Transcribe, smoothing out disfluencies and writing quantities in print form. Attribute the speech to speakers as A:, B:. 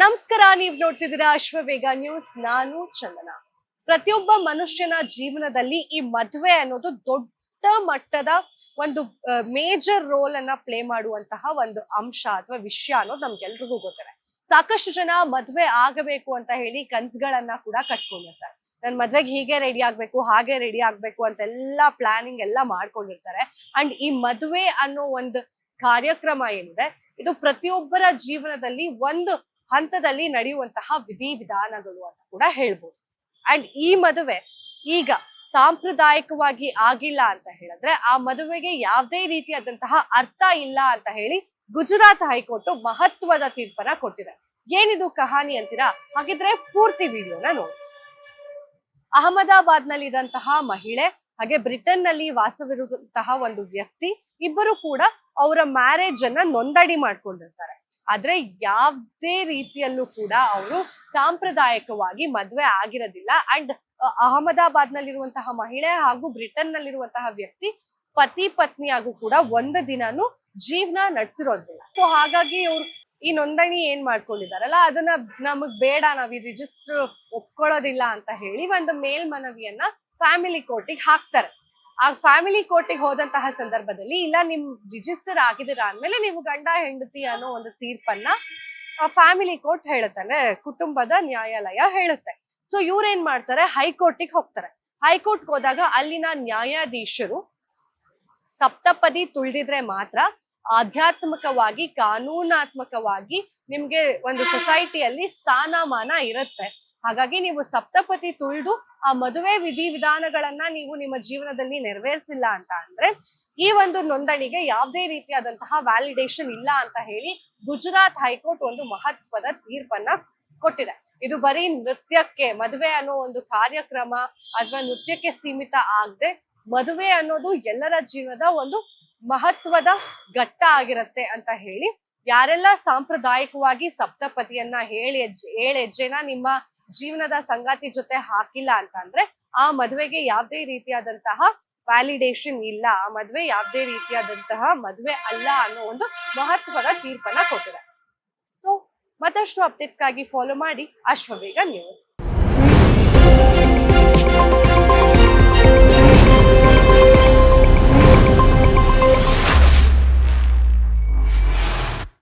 A: ನಮಸ್ಕಾರ, ನೀವು ನೋಡ್ತಿದ್ದೀರಾ ಅಶ್ವವೇಗ ನ್ಯೂಸ್. ನಾನು ಚಂದನ. ಪ್ರತಿಯೊಬ್ಬ ಮನುಷ್ಯನ ಜೀವನದಲ್ಲಿ ಈ ಮದುವೆ ಅನ್ನೋದು ದೊಡ್ಡ ಮಟ್ಟದ ಒಂದು ಮೇಜರ್ ರೋಲ್ ಅನ್ನ ಪ್ಲೇ ಮಾಡುವಂತಹ ಒಂದು ಅಂಶ ಅಥವಾ ವಿಷಯ ಅನ್ನೋದು ನಮ್ಗೆಲ್ರಿಗೂ ಗೊತ್ತಿದೆ. ಸಾಕಷ್ಟು ಜನ ಮದ್ವೆ ಆಗಬೇಕು ಅಂತ ಹೇಳಿ ಕನ್ಸುಗಳನ್ನ ಕೂಡ ಕಟ್ಕೊಂಡಿರ್ತಾರೆ. ನನ್ ಮದ್ವೆಗೆ ಹೀಗೆ ರೆಡಿ ಆಗ್ಬೇಕು, ಹಾಗೆ ರೆಡಿ ಆಗ್ಬೇಕು ಅಂತೆಲ್ಲಾ ಪ್ಲಾನಿಂಗ್ ಎಲ್ಲ ಮಾಡ್ಕೊಂಡಿರ್ತಾರೆ. ಅಂಡ್ ಈ ಮದುವೆ ಅನ್ನೋ ಒಂದು ಕಾರ್ಯಕ್ರಮ ಏನಿದೆ, ಇದು ಪ್ರತಿಯೊಬ್ಬರ ಜೀವನದಲ್ಲಿ ಒಂದು ಹಂತದಲ್ಲಿ ನಡೆಯುವಂತಹ ವಿಧಿವಿಧಾನಗಳು ಅಂತ ಕೂಡ ಹೇಳ್ಬೋದು. ಅಂಡ್ ಈ ಮದುವೆ ಈಗ ಸಾಂಪ್ರದಾಯಿಕವಾಗಿ ಆಗಿಲ್ಲ ಅಂತ ಹೇಳಿದ್ರೆ ಆ ಮದುವೆಗೆ ಯಾವುದೇ ರೀತಿಯಾದಂತಹ ಅರ್ಥ ಇಲ್ಲ ಅಂತ ಹೇಳಿ ಗುಜರಾತ್ ಹೈಕೋರ್ಟ್ ಮಹತ್ವದ ತೀರ್ಪನ್ನ ಕೊಟ್ಟಿದೆ. ಏನಿದು ಕಹಾನಿ ಅಂತೀರಾ? ಹಾಗಿದ್ರೆ ಪೂರ್ತಿ ವಿಡಿಯೋನ ನೋಡಿ. ಅಹಮದಾಬಾದ್ ನಲ್ಲಿ ಇದ್ದಂತಹ ಮಹಿಳೆ ಹಾಗೆ ಬ್ರಿಟನ್ ನಲ್ಲಿ ವಾಸವಿರುವಂತಹ ಒಂದು ವ್ಯಕ್ತಿ ಇಬ್ಬರು ಕೂಡ ಅವರ ಮ್ಯಾರೇಜ್ ಅನ್ನ ನೋಂದಣಿ ಮಾಡ್ಕೊಂಡಿರ್ತಾರೆ. ಆದ್ರೆ ಯಾವುದೇ ರೀತಿಯಲ್ಲೂ ಕೂಡ ಅವರು ಸಾಂಪ್ರದಾಯಿಕವಾಗಿ ಮದ್ವೆ ಆಗಿರೋದಿಲ್ಲ. ಅಂಡ್ ಅಹಮದಾಬಾದ್ ನಲ್ಲಿರುವಂತಹ ಮಹಿಳೆ ಹಾಗೂ ಬ್ರಿಟನ್ ನಲ್ಲಿರುವಂತಹ ವ್ಯಕ್ತಿ ಪತಿ ಪತ್ನಿಯಾಗೂ ಕೂಡ ಒಂದು ದಿನಾನು ಜೀವನ ನಡೆಸಿರೋದಿಲ್ಲ. ಸೊ ಹಾಗಾಗಿ ಅವ್ರು ಈ ನೋಂದಣಿ ಏನ್ ಮಾಡ್ಕೊಂಡಿದಾರಲ್ಲ ಅದನ್ನ ನಮಗ್ ಬೇಡ, ನಾವ್ ಈ ರಿಜಿಸ್ಟರ್ ಒಪ್ಕೊಳ್ಳೋದಿಲ್ಲ ಅಂತ ಹೇಳಿ ಒಂದು ಮೇಲ್ಮನವಿಯನ್ನ ಫ್ಯಾಮಿಲಿ ಕೋರ್ಟಿಗೆ ಹಾಕ್ತಾರೆ. ಆ ಫ್ಯಾಮಿಲಿ ಕೋರ್ಟಿಗೆ ಹೋದಂತಹ ಸಂದರ್ಭದಲ್ಲಿ ಇಲ್ಲ, ನಿಮ್ ರಿಜಿಸ್ಟರ್ ಆಗಿದ್ದೀರಾ ಅಂದ್ಮೇಲೆ ನೀವು ಗಂಡ ಹೆಂಡತಿ ಅನ್ನೋ ಒಂದು ತೀರ್ಪನ್ನ ಫ್ಯಾಮಿಲಿ ಕೋರ್ಟ್ ಹೇಳುತ್ತಾನೆ, ಕುಟುಂಬದ ನ್ಯಾಯಾಲಯ ಹೇಳುತ್ತೆ. ಸೊ ಇವ್ರೇನ್ ಮಾಡ್ತಾರೆ, ಹೈಕೋರ್ಟಿಗೆ ಹೋಗ್ತಾರೆ. ಹೈಕೋರ್ಟ್ಗೆ ಹೋದಾಗ ಅಲ್ಲಿನ ನ್ಯಾಯಾಧೀಶರು ಸಪ್ತಪದಿ ತುಳಿದಿದ್ರೆ ಮಾತ್ರ ಆಧ್ಯಾತ್ಮಿಕವಾಗಿ ಕಾನೂನಾತ್ಮಕವಾಗಿ ನಿಮ್ಗೆ ಒಂದು ಸೊಸೈಟಿಯಲ್ಲಿ ಸ್ಥಾನಮಾನ ಇರುತ್ತೆ. ಹಾಗಾಗಿ ನೀವು ಸಪ್ತಪದಿ ತುಳಿದು ಆ ಮದುವೆ ವಿಧಿವಿಧಾನಗಳನ್ನ ನೀವು ನಿಮ್ಮ ಜೀವನದಲ್ಲಿ ನೆರವೇರಿಸಿಲ್ಲ ಅಂತ ಅಂದ್ರೆ ಈ ಒಂದು ನೋಂದಣಿಗೆ ಯಾವುದೇ ರೀತಿಯಾದಂತಹ ವ್ಯಾಲಿಡೇಷನ್ ಇಲ್ಲ ಅಂತ ಹೇಳಿ ಗುಜರಾತ್ ಹೈಕೋರ್ಟ್ ಒಂದು ಮಹತ್ವದ ತೀರ್ಪನ್ನ ಕೊಟ್ಟಿದೆ. ಇದು ಬರೀ ನೃತ್ಯಕ್ಕೆ, ಮದುವೆ ಅನ್ನೋ ಒಂದು ಕಾರ್ಯಕ್ರಮ ಅಥವಾ ನೃತ್ಯಕ್ಕೆ ಸೀಮಿತ ಆಗದೆ ಮದುವೆ ಅನ್ನೋದು ಎಲ್ಲರ ಜೀವನದ ಒಂದು ಮಹತ್ವದ ಘಟ್ಟ ಆಗಿರತ್ತೆ ಅಂತ ಹೇಳಿ, ಯಾರೆಲ್ಲ ಸಾಂಪ್ರದಾಯಿಕವಾಗಿ ಸಪ್ತಪದಿಯನ್ನ ಏಳು ಹೆಜ್ಜೆನ ನಿಮ್ಮ ಜೀವನದ ಸಂಗಾತಿ ಜೊತೆ ಹಾಕಿಲ್ಲ ಅಂತ ಅಂದ್ರೆ ಆ ಮದುವೆಗೆ ಯಾವುದೇ ರೀತಿಯಾದಂತಹ ವ್ಯಾಲಿಡೇಷನ್ ಇಲ್ಲ, ಆ ಮದುವೆ ಯಾವುದೇ ರೀತಿಯಾದಂತಹ ಮದುವೆ ಅಲ್ಲ ಅನ್ನೋ ಒಂದು ಮಹತ್ವದ ತೀರ್ಪನ್ನ ಕೊಟ್ಟಿದೆ. ಸೊ ಮತ್ತಷ್ಟು ಅಪ್ಡೇಟ್ಸ್ಗಾಗಿ ಫಾಲೋ ಮಾಡಿ ಅಶ್ವವೇಗ ನ್ಯೂಸ್.